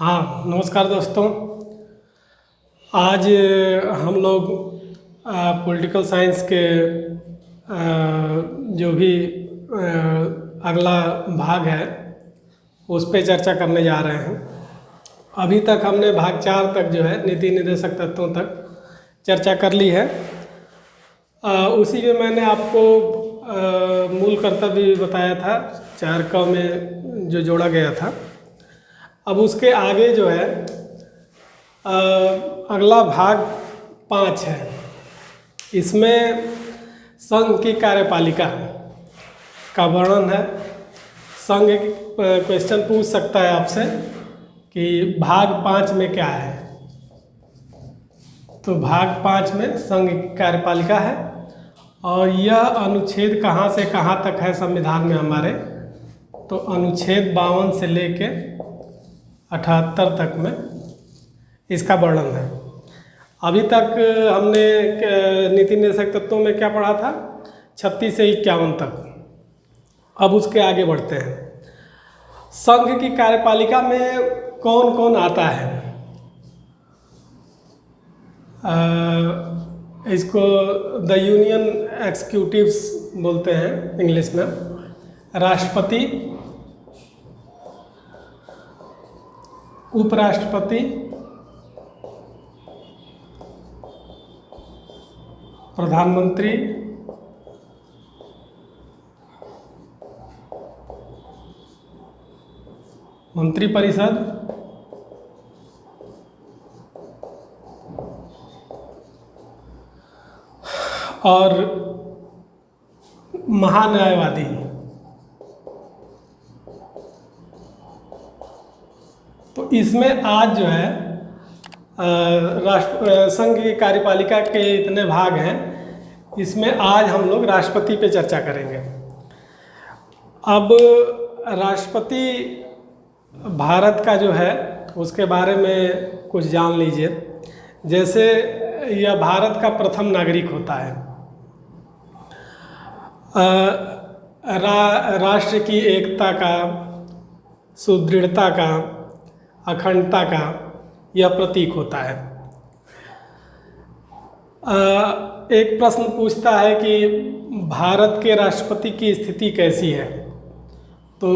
हाँ, नमस्कार दोस्तों। आज हम लोग पॉलिटिकल साइंस के जो भी अगला भाग है उस पे चर्चा करने जा रहे हैं। अभी तक हमने भाग 4 तक जो है नीति निर्देशक तत्वों तक चर्चा कर ली है। उसी में मैंने आपको मूल कर्तव्य भी बताया था, 4 क में जो जोड़ा गया था। अब उसके आगे जो है अगला भाग 5 है। इसमें संघ की कार्यपालिका का वर्णन है। संघ क्वेश्चन पूछ सकता है आपसे कि भाग 5 में क्या है। तो भाग 5 में संघ की कार्यपालिका है और यह अनुच्छेद कहाँ से कहाँ तक है संविधान में हमारे। तो अनुच्छेद 52 से लेके 78 तक में इसका वर्णन है। अभी तक हमने नीति निर्देशक तत्वों में क्या पढ़ा था, 36 से 51 तक। अब उसके आगे बढ़ते हैं। संघ की कार्यपालिका में कौन कौन आता है। इसको द यूनियन एग्जीक्यूटिव्स बोलते हैं इंग्लिश में। राष्ट्रपति, उपराष्ट्रपति, प्रधानमंत्री, मंत्रिपरिषद और महान्यायवादी। तो इसमें आज जो है संघ की कार्यपालिका के इतने भाग हैं, इसमें आज हम लोग राष्ट्रपति पे चर्चा करेंगे। अब राष्ट्रपति भारत का जो है उसके बारे में कुछ जान लीजिए। जैसे यह भारत का प्रथम नागरिक होता है। राष्ट्र की एकता का, सुदृढ़ता का, अखंडता का यह प्रतीक होता है। एक प्रश्न पूछता है कि भारत के राष्ट्रपति की स्थिति कैसी है। तो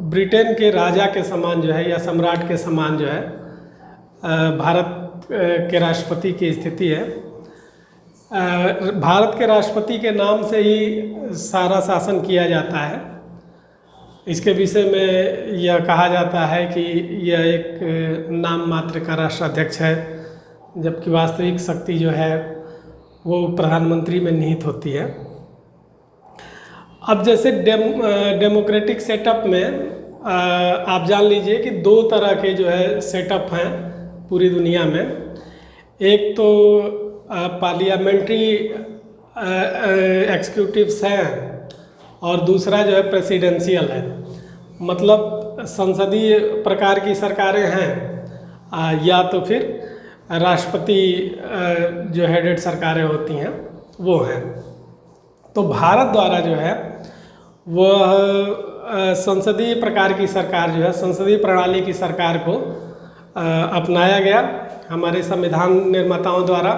ब्रिटेन के राजा के समान जो है या सम्राट के समान जो है भारत के राष्ट्रपति की स्थिति है। भारत के राष्ट्रपति के नाम से ही सारा शासन किया जाता है। इसके विषय में यह कहा जाता है कि यह एक नाम मात्र का राष्ट्राध्यक्ष है, जबकि वास्तविक शक्ति जो है वो प्रधानमंत्री में निहित होती है। अब जैसे डेमोक्रेटिक सेटअप में आप जान लीजिए कि 2 तरह के जो है सेटअप हैं पूरी दुनिया में। एक तो पार्लियामेंट्री एग्जीक्यूटिव्स हैं और दूसरा जो है प्रेसिडेंशियल है। मतलब संसदीय प्रकार की सरकारें हैं या तो फिर राष्ट्रपति जो हेडेड सरकारें होती हैं वो हैं। तो भारत द्वारा जो है वह संसदीय प्रकार की सरकार जो है, संसदीय प्रणाली की सरकार को अपनाया गया हमारे संविधान निर्माताओं द्वारा।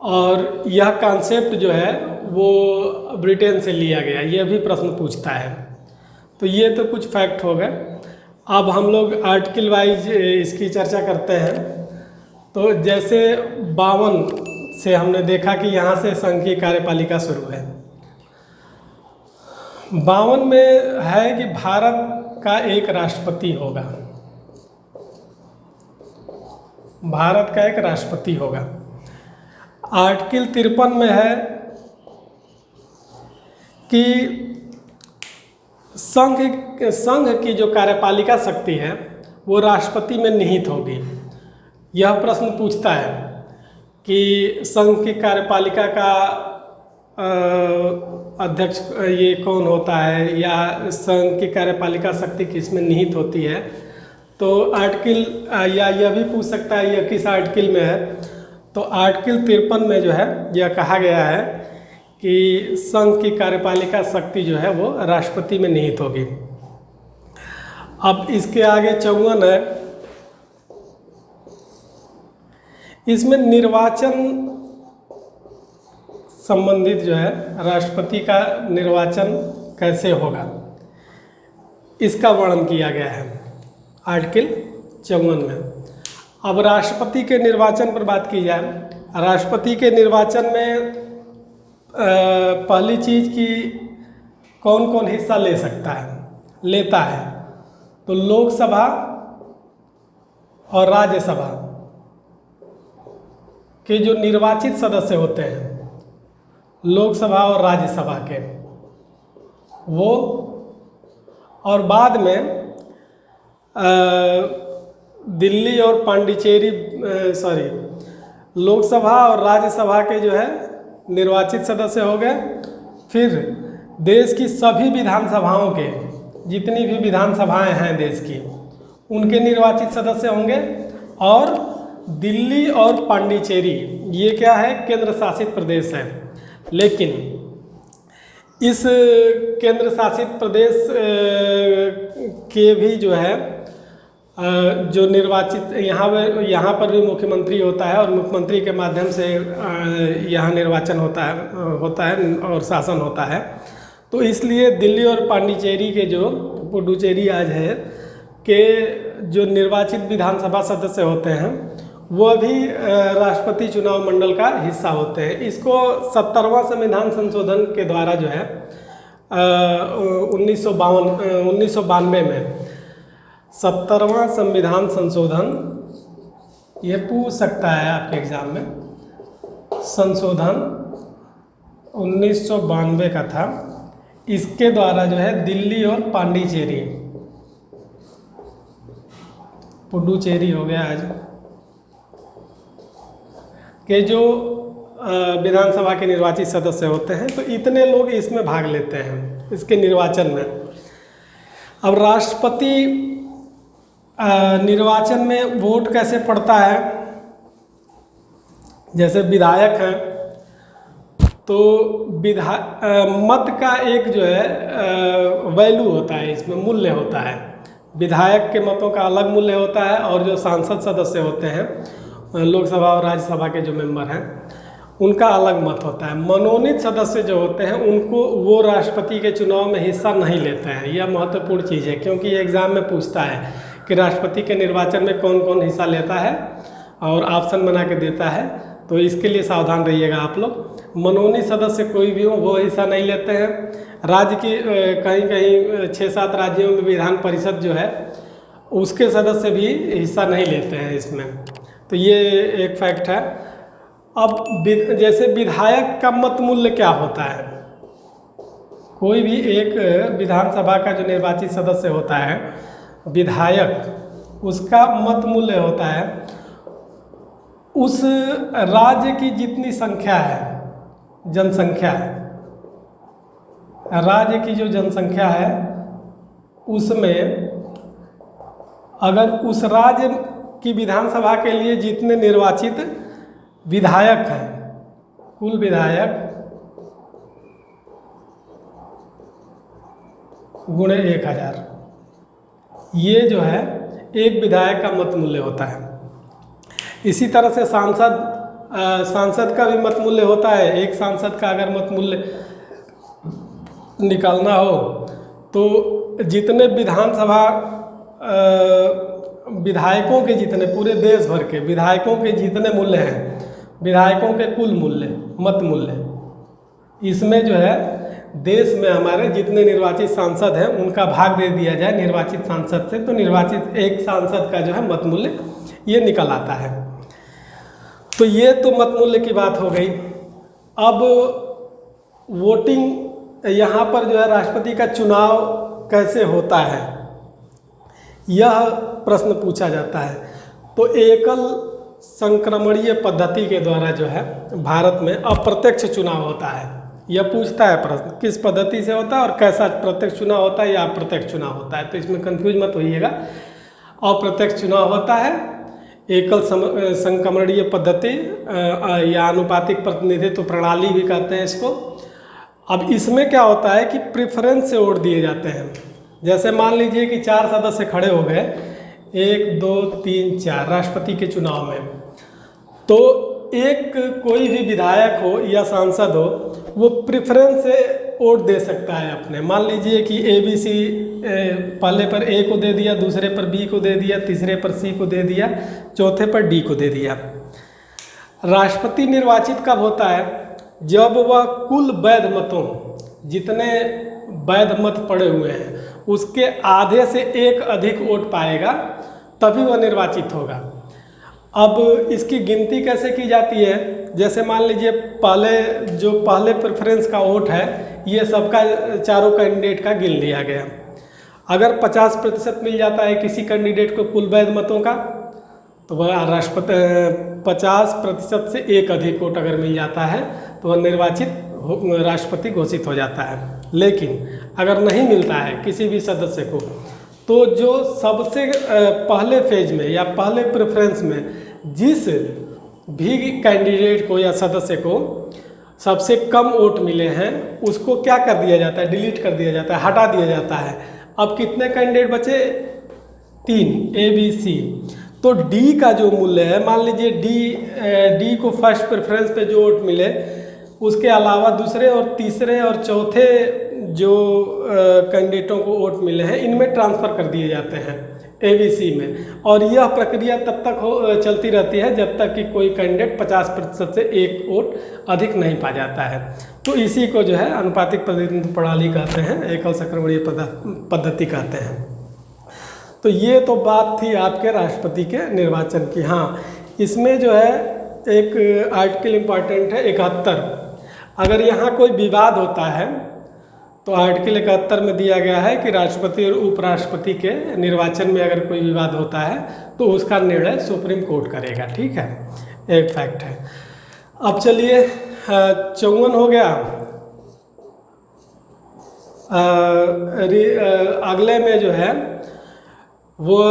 और यह कॉन्सेप्ट जो है वो ब्रिटेन से लिया गया। यह भी प्रश्न पूछता है। तो ये तो कुछ फैक्ट हो गए। अब हम लोग आर्टिकल वाइज इसकी चर्चा करते हैं। तो जैसे 52 से हमने देखा कि यहाँ से संघ की कार्यपालिका शुरू है। 52 में है कि भारत का एक राष्ट्रपति होगा। भारत का एक राष्ट्रपति होगा। आर्टिकल 53 में है कि संघ की जो कार्यपालिका शक्ति है वो राष्ट्रपति में निहित होगी। यह प्रश्न पूछता है कि संघ की कार्यपालिका का अध्यक्ष ये कौन होता है या संघ की कार्यपालिका शक्ति किस में निहित होती है। तो आर्टिकल या यह भी पूछ सकता है यह किस आर्टिकल में है। तो आर्टिकल 53 में जो है यह कहा गया है कि संघ की कार्यपालिका शक्ति जो है वो राष्ट्रपति में निहित होगी। अब इसके आगे 54 है। इसमें निर्वाचन संबंधित जो है राष्ट्रपति का निर्वाचन कैसे होगा, इसका वर्णन किया गया है आर्टिकल 54 में। अब राष्ट्रपति के निर्वाचन पर बात की जाए, राष्ट्रपति के निर्वाचन में पहली चीज़ कि कौन कौन हिस्सा ले सकता है, लेता है, तो लोकसभा और राज्यसभा के जो निर्वाचित सदस्य होते हैं, लोकसभा और राज्यसभा के, वो, और बाद में दिल्ली और पांडिचेरी लोकसभा और राज्यसभा के जो है निर्वाचित सदस्य हो गए। फिर देश की सभी विधानसभाओं के, जितनी भी विधानसभाएं हैं देश की, उनके निर्वाचित सदस्य होंगे। और दिल्ली और पांडिचेरी ये क्या है, केंद्र शासित प्रदेश है, लेकिन इस केंद्र शासित प्रदेश के भी जो है जो निर्वाचित यहाँ पर भी मुख्यमंत्री होता है, और मुख्यमंत्री के माध्यम से यहाँ निर्वाचन होता है और शासन होता है। तो इसलिए दिल्ली और पांडिचेरी के जो पुडुचेरी आज है के जो निर्वाचित विधानसभा सदस्य होते हैं, वह भी राष्ट्रपति चुनाव मंडल का हिस्सा होते हैं। इसको 70वां संविधान संशोधन के द्वारा जो है 1992 में 70वां संविधान संशोधन, ये पूछ सकता है आपके एग्जाम में, संशोधन 1992 का था। इसके द्वारा जो है दिल्ली और पांडिचेरी, पुडुचेरी हो गया आज, के जो विधानसभा के निर्वाचित सदस्य होते हैं, तो इतने लोग इसमें भाग लेते हैं इसके निर्वाचन में। अब राष्ट्रपति निर्वाचन में वोट कैसे पड़ता है, जैसे विधायक हैं तो मत का एक जो है वैल्यू होता है, इसमें मूल्य होता है। विधायक के मतों का अलग मूल्य होता है, और जो सांसद सदस्य होते हैं, लोकसभा और राज्यसभा के जो मेंबर हैं, उनका अलग मत होता है। मनोनीत सदस्य जो होते हैं उनको, वो राष्ट्रपति के चुनाव में हिस्सा नहीं लेते हैं। यह महत्वपूर्ण चीज़ है, क्योंकि ये एग्ज़ाम में पूछता है कि राष्ट्रपति के निर्वाचन में कौन कौन हिस्सा लेता है, और ऑप्शन बना के देता है। तो इसके लिए सावधान रहिएगा आप लोग। मनोनीत सदस्य कोई भी हो वो हिस्सा नहीं लेते हैं। राज्य की कहीं 6-7 राज्यों में विधान परिषद जो है उसके सदस्य भी हिस्सा नहीं लेते हैं इसमें। तो ये एक फैक्ट है। अब जैसे विधायक का मत मूल्य क्या होता है, कोई भी एक विधानसभा का जो निर्वाचित सदस्य होता है विधायक, उसका मत मूल्य होता है उस राज्य की जितनी संख्या है, जनसंख्या, राज्य की जो जनसंख्या है उसमें अगर उस राज्य की विधानसभा के लिए जितने निर्वाचित विधायक हैं, कुल विधायक गुणे 1000, ये जो है एक विधायक का मत मूल्य होता है। इसी तरह से सांसद का भी मत मूल्य होता है। एक सांसद का अगर मत मूल्य निकालना हो तो जितने विधानसभा विधायकों के जितने, पूरे देश भर के विधायकों के जितने मूल्य हैं, विधायकों के कुल मूल्य, मत मूल्य, इसमें जो है देश में हमारे जितने निर्वाचित सांसद हैं उनका भाग दे दिया जाए निर्वाचित सांसद से, तो निर्वाचित एक सांसद का जो है मत मूल्य ये निकल आता है। तो ये तो मत मूल्य की बात हो गई। अब वोटिंग, यहाँ पर जो है राष्ट्रपति का चुनाव कैसे होता है, यह प्रश्न पूछा जाता है। तो एकल संक्रमणीय पद्धति के द्वारा जो है भारत में अप्रत्यक्ष चुनाव होता है। यह पूछता है प्रश्न किस पद्धति से होता है और कैसा प्रत्यक्ष चुनाव होता है या अप्रत्यक्ष चुनाव होता है, तो इसमें कंफ्यूज मत होइएगा। अप्रत्यक्ष चुनाव होता है, एकल संक्रमणीय पद्धति या आनुपातिक प्रतिनिधित्व प्रणाली भी कहते हैं इसको। अब इसमें क्या होता है कि प्रेफरेंस से वोट दिए जाते हैं, जैसे मान लीजिए कि 4 सदस्य खड़े हो गए, 1 2 3 4 राष्ट्रपति के चुनाव में, तो एक कोई भी विधायक हो या सांसद हो वो प्रेफरेंस से वोट दे सकता है अपने। मान लीजिए कि ABC पहले पर A को दे दिया, दूसरे पर B को दे दिया, तीसरे पर C को दे दिया, चौथे पर D को दे दिया। राष्ट्रपति निर्वाचित कब होता है? जब वह कुल वैध मतों, जितने वैध मत पड़े हुए हैं उसके आधे से एक अधिक वोट पाएगा, तभी वह निर्वाचित होगा। अब इसकी गिनती कैसे की जाती है? जैसे मान लीजिए पहले प्रेफरेंस का वोट है, ये सबका चारों कैंडिडेट का गिन लिया गया। अगर 50% मिल जाता है किसी कैंडिडेट को कुल वैध मतों का, तो वह राष्ट्रपति 50% से एक अधिक वोट अगर मिल जाता है तो वह निर्वाचित राष्ट्रपति घोषित हो जाता है। लेकिन अगर नहीं मिलता है किसी भी सदस्य को, तो जो सबसे पहले फेज में या पहले प्रेफरेंस में जिस भी कैंडिडेट को या सदस्य को सबसे कम वोट मिले हैं उसको क्या कर दिया जाता है? डिलीट कर दिया जाता है, हटा दिया जाता है। अब कितने कैंडिडेट बचे? 3 ABC। तो D का जो मूल्य है, मान लीजिए D को फर्स्ट प्रेफरेंस पे जो वोट मिले, उसके अलावा दूसरे और तीसरे और चौथे जो कैंडिडेटों को वोट मिले हैं इनमें ट्रांसफ़र कर दिए जाते हैं ABC में। और यह प्रक्रिया तब तक चलती रहती है जब तक कि कोई कैंडिडेट 50% से एक वोट अधिक नहीं पा जाता है। तो इसी को जो है अनुपातिक प्रतिनिधित्व प्रणाली कहते हैं, एकल संक्रमणीय पद्धति कहते हैं। तो ये तो बात थी आपके राष्ट्रपति के निर्वाचन की। हाँ, इसमें जो है एक आर्टिकल इम्पॉर्टेंट है 71। अगर यहाँ कोई विवाद होता है तो आर्टिकल 71 में दिया गया है कि राष्ट्रपति और उपराष्ट्रपति के निर्वाचन में अगर कोई विवाद होता है तो उसका निर्णय सुप्रीम कोर्ट करेगा। ठीक है, एक फैक्ट है। अब चलिए 54 हो गया। अगले में जो है वो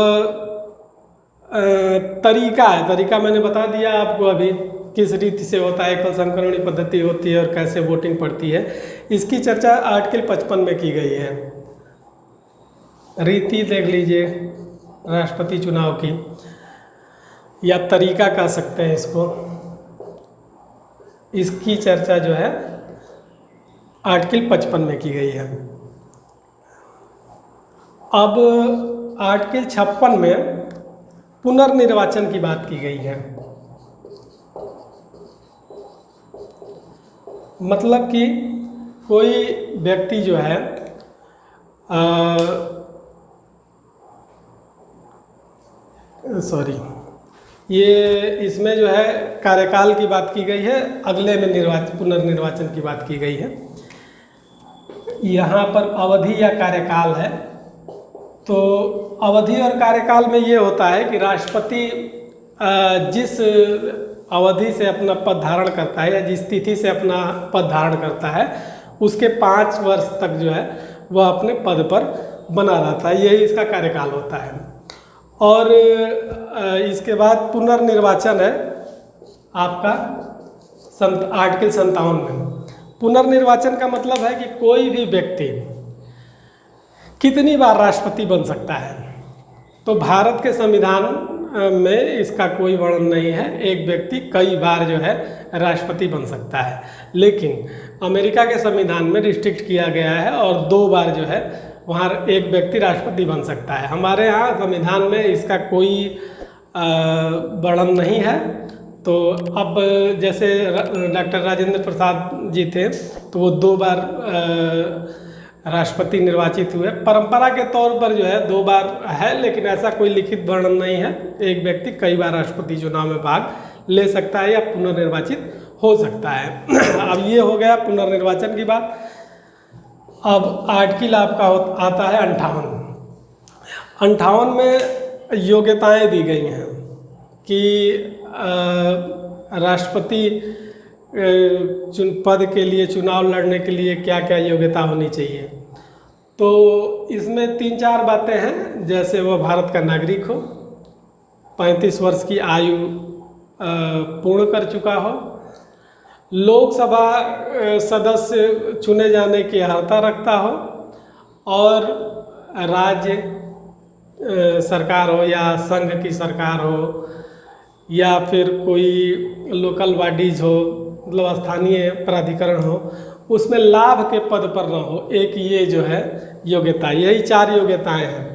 तरीका है। तरीका मैंने बता दिया आपको अभी, किस रीति से होता है, एकल संक्रमणीय पद्धति होती है और कैसे वोटिंग पड़ती है। इसकी चर्चा आर्टिकल 55 में की गई है। रीति देख लीजिए राष्ट्रपति चुनाव की, या तरीका कह सकते हैं इसको। इसकी चर्चा जो है आर्टिकल 55 में की गई है। अब आर्टिकल 56 में पुनर्निर्वाचन की बात की गई है। मतलब कि कोई व्यक्ति जो है ये इसमें जो है कार्यकाल की बात की गई है, अगले में पुनर्निर्वाचन की बात की गई है। यहाँ पर अवधि या कार्यकाल है। तो अवधि और कार्यकाल में ये होता है कि राष्ट्रपति जिस अवधि से अपना पद धारण करता है या जिस तिथि से अपना पद धारण करता है उसके 5 वर्ष तक जो है वह अपने पद पर बना रहता है, यही इसका कार्यकाल होता है। और इसके बाद पुनर्निर्वाचन है आपका आर्टिकल 57 में। पुनर्निर्वाचन का मतलब है कि कोई भी व्यक्ति कितनी बार राष्ट्रपति बन सकता है। तो भारत के संविधान में इसका कोई वर्णन नहीं है, एक व्यक्ति कई बार जो है राष्ट्रपति बन सकता है। लेकिन अमेरिका के संविधान में रिस्ट्रिक्ट किया गया है और 2 बार जो है वहाँ एक व्यक्ति राष्ट्रपति बन सकता है। हमारे यहाँ संविधान में इसका कोई वर्णन नहीं है। तो अब जैसे डॉक्टर राजेंद्र प्रसाद जी थे तो वो 2 बार राष्ट्रपति निर्वाचित हुए। परंपरा के तौर पर जो है 2 बार है, लेकिन ऐसा कोई लिखित वर्णन नहीं है। एक व्यक्ति कई बार राष्ट्रपति चुनाव में भाग ले सकता है या पुनर्निर्वाचित हो सकता है। अब ये हो गया पुनर्निर्वाचन की बात। अब आर्टिकल आपका आता है 58 में योग्यताएं दी गई हैं कि राष्ट्रपति पद के लिए चुनाव लड़ने के लिए क्या क्या योग्यता होनी चाहिए। तो इसमें 3-4 बातें हैं, जैसे वह भारत का नागरिक हो, 35 वर्ष की आयु पूर्ण कर चुका हो, लोकसभा सदस्य चुने जाने की अर्हता रखता हो और राज्य सरकार हो या संघ की सरकार हो या फिर कोई लोकल बॉडीज हो, मतलब स्थानीय प्राधिकरण हो, उसमें लाभ के पद पर न हो। एक ये जो है योग्यता, यही 4 योग्यताएं हैं।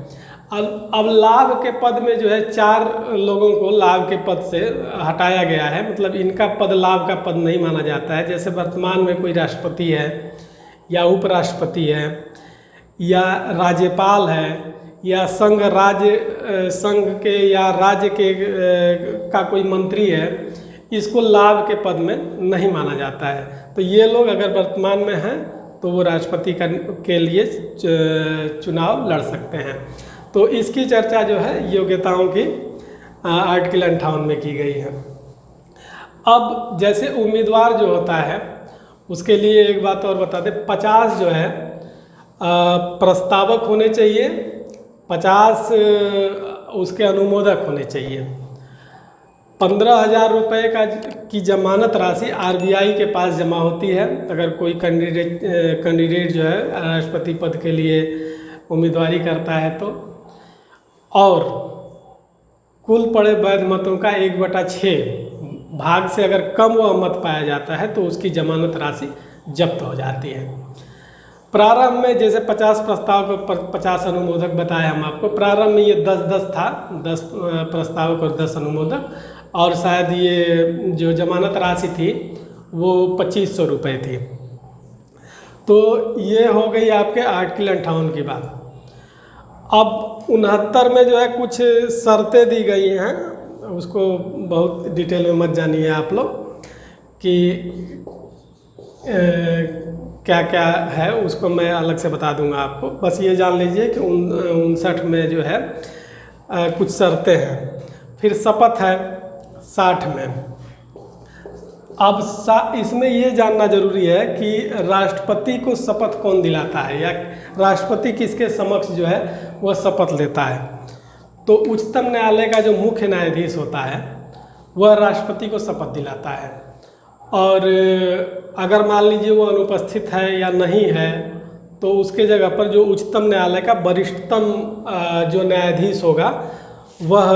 अब लाभ के पद में जो है 4 लोगों को लाभ के पद से हटाया गया है, मतलब इनका पद लाभ का पद नहीं माना जाता है। जैसे वर्तमान में कोई राष्ट्रपति है या उपराष्ट्रपति है या राज्यपाल है या संघ के या राज्य के का कोई मंत्री है, इसको लाभ के पद में नहीं माना जाता है। तो ये लोग अगर वर्तमान में हैं तो वो राष्ट्रपति के लिए चुनाव लड़ सकते हैं। तो इसकी चर्चा जो है योग्यताओं की आर्टिकल 58 में की गई है। अब जैसे उम्मीदवार जो होता है उसके लिए एक बात और बता दें, 50 जो है प्रस्तावक होने चाहिए, 50 उसके अनुमोदक होने चाहिए। 15,000 रुपये की जमानत राशि आरबीआई के पास जमा होती है अगर कोई कैंडिडेट जो है राष्ट्रपति पद के लिए उम्मीदवारी करता है तो। और कुल पड़े वैध मतों का 1/6 भाग से अगर कम वह मत पाया जाता है तो उसकी जमानत राशि जब्त हो जाती है। प्रारंभ में जैसे 50 प्रस्ताव को 50 अनुमोदक बताया हम आपको, प्रारंभ में ये 10-10 था, 10 प्रस्तावक और 10 अनुमोदक, और शायद ये जो जमानत राशि थी वो 2500 रुपये थी। तो ये हो गई आपके आर्टिकल 58 की बात। अब 69 में जो है कुछ शर्तें दी गई हैं, उसको बहुत डिटेल में मत जानिए आप लोग कि क्या क्या है, उसको मैं अलग से बता दूंगा आपको। बस ये जान लीजिए कि 59 में जो है कुछ शर्तें हैं। फिर शपथ है 60 में। अब इसमें ये जानना जरूरी है कि राष्ट्रपति को शपथ कौन दिलाता है या राष्ट्रपति किसके समक्ष जो है वह शपथ लेता है। तो उच्चतम न्यायालय का जो मुख्य न्यायाधीश होता है वह राष्ट्रपति को शपथ दिलाता है। और अगर मान लीजिए वो अनुपस्थित है या नहीं है तो उसके जगह पर जो उच्चतम न्यायालय का वरिष्ठतम जो न्यायाधीश होगा वह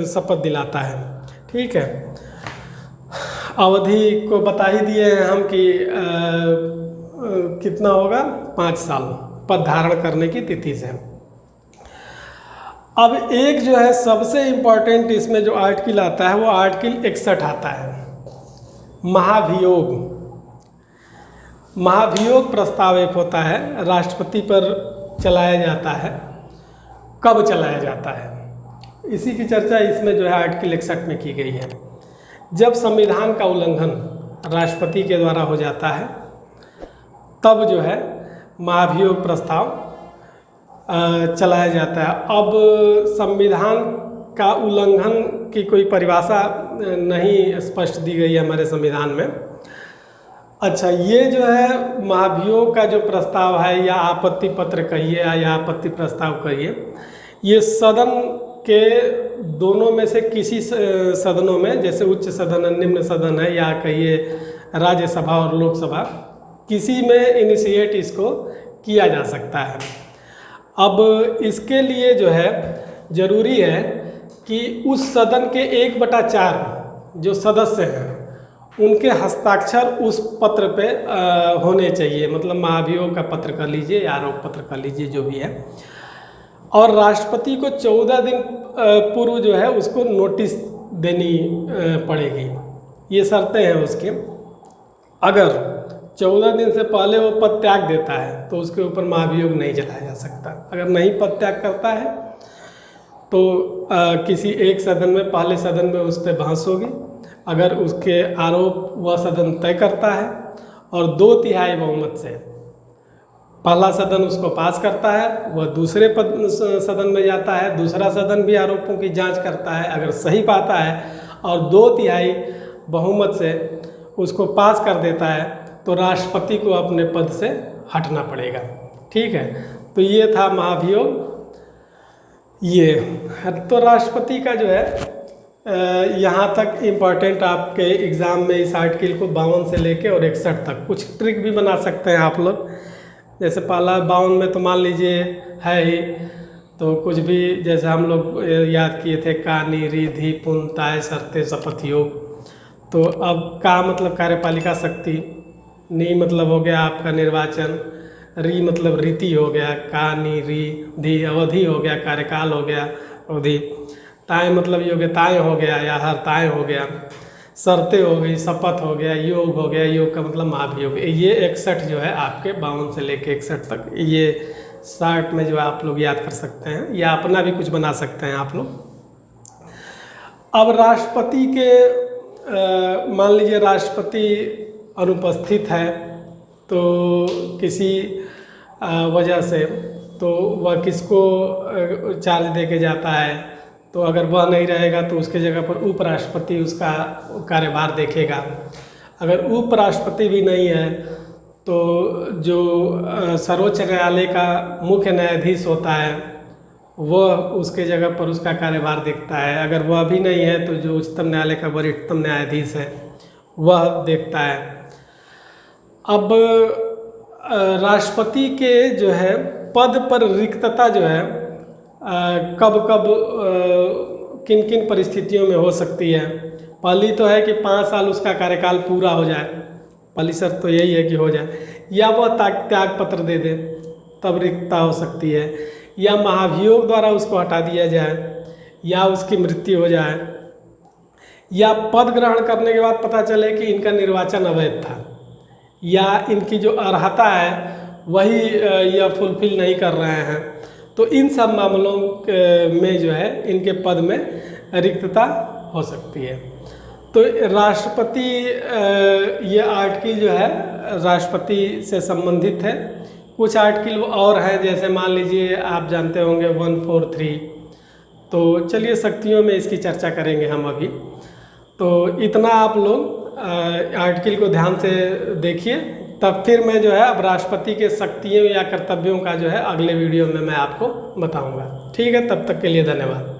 शपथ दिलाता है। ठीक है, अवधि को बता ही दिए हैं हम कि कितना होगा, 5 साल पद धारण करने की तिथि से। अब एक जो है सबसे इम्पोर्टेंट इसमें जो आर्टिकल आता है वो आर्टिकल 61 आता है, महाभियोग। महाभियोग प्रस्ताव एक होता है, राष्ट्रपति पर चलाया जाता है। कब चलाया जाता है इसी की चर्चा इसमें जो है आर्टिकल 61 में की गई है। जब संविधान का उल्लंघन राष्ट्रपति के द्वारा हो जाता है तब जो है महाभियोग प्रस्ताव चलाया जाता है। अब संविधान का उल्लंघन की कोई परिभाषा नहीं स्पष्ट दी गई है हमारे संविधान में। अच्छा, ये जो है महाभियोग का जो प्रस्ताव है या आपत्ति पत्र कहिए या आपत्ति प्रस्ताव कहिए, ये सदन के दोनों में से किसी सदनों में, जैसे उच्च सदन निम्न सदन है या कहिए राज्यसभा और लोकसभा, किसी में इनिशिएट इसको किया जा सकता है। अब इसके लिए जो है ज़रूरी है कि उस सदन के 1/4 जो सदस्य हैं उनके हस्ताक्षर उस पत्र पे होने चाहिए, मतलब महाभियोग का पत्र कर लीजिए या आरोप पत्र कर लीजिए जो भी है। और राष्ट्रपति को 14 दिन पूर्व जो है उसको नोटिस देनी पड़ेगी। ये शर्तें हैं उसकी। अगर 14 दिन से पहले वो पद त्याग देता है तो उसके ऊपर महाभियोग नहीं चलाया जा सकता। अगर नहीं पद त्याग करता है तो किसी एक सदन में, पहले सदन में उस पर बहस होगी। अगर उसके आरोप वह सदन तय करता है और 2/3 बहुमत से पहला सदन उसको पास करता है, वह दूसरे सदन में जाता है, दूसरा सदन भी आरोपों की जांच करता है। अगर सही पाता है और 2/3 बहुमत से उसको पास कर देता है तो राष्ट्रपति को अपने पद से हटना पड़ेगा। ठीक है, तो ये था महाभियोग। ये तो राष्ट्रपति का जो है यहाँ तक इम्पॉर्टेंट आपके एग्ज़ाम में इस आर्टिकल को 52 से लेके और 61 तक कुछ ट्रिक भी बना सकते हैं आप लोग। जैसे पहला 52 में तो मान लीजिए है ही, तो कुछ भी जैसे हम लोग याद किए थे का नी री धी पुन ताय सरते शपथ योग। तो अब का मतलब कार्यपालिका शक्ति, नी मतलब हो गया आपका निर्वाचन, री मतलब रीति हो गया, का नी री धी अवधि हो गया, कार्यकाल हो गया अवधि, ताय मतलब योग्यताएँ हो गया या हरताएँ हो गया, शर्तें हो गई, शपथ हो गया, योग हो गया, योग का मतलब महाभियोग। ये 61 जो है आपके 52 से लेके 61 तक, ये 60 में जो है आप लोग याद कर सकते हैं या अपना भी कुछ बना सकते हैं आप लोग। अब राष्ट्रपति के मान लीजिए राष्ट्रपति अनुपस्थित है तो किसी वजह से, तो वह किसको चार्ज दे के जाता है, तो अगर वह नहीं रहेगा तो उसके जगह पर उपराष्ट्रपति उसका कार्यभार देखेगा। अगर उपराष्ट्रपति भी नहीं है तो जो सर्वोच्च न्यायालय का मुख्य न्यायाधीश होता है वह उसके जगह पर उसका कार्यभार देखता है। अगर वह भी नहीं है तो जो उच्चतम न्यायालय का वरिष्ठतम न्यायाधीश है वह देखता है। अब राष्ट्रपति के जो है पद पर रिक्तता जो है कब कब किन किन परिस्थितियों में हो सकती है। पहली तो है कि 5 साल उसका कार्यकाल पूरा हो जाए, पहली शर्त तो यही है कि हो जाए, या वह त्याग पत्र दे दे तब रिक्तता हो सकती है, या महाभियोग द्वारा उसको हटा दिया जाए, या उसकी मृत्यु हो जाए, या पद ग्रहण करने के बाद पता चले कि इनका निर्वाचन अवैध था, या इनकी जो अर्हता है वही यह फुलफिल नहीं कर रहे हैं। तो इन सब मामलों में जो है इनके पद में रिक्तता हो सकती है। तो राष्ट्रपति ये आर्टिकल जो है राष्ट्रपति से संबंधित है। कुछ आर्टिकल और हैं, जैसे मान लीजिए आप जानते होंगे 143। तो चलिए शक्तियों में इसकी चर्चा करेंगे हम अभी। तो इतना आप लोग आर्टिकल को ध्यान से देखिए, तब फिर मैं जो है अब राष्ट्रपति के शक्तियों या कर्तव्यों का जो है अगले वीडियो में मैं आपको बताऊंगा। ठीक है, तब तक के लिए धन्यवाद।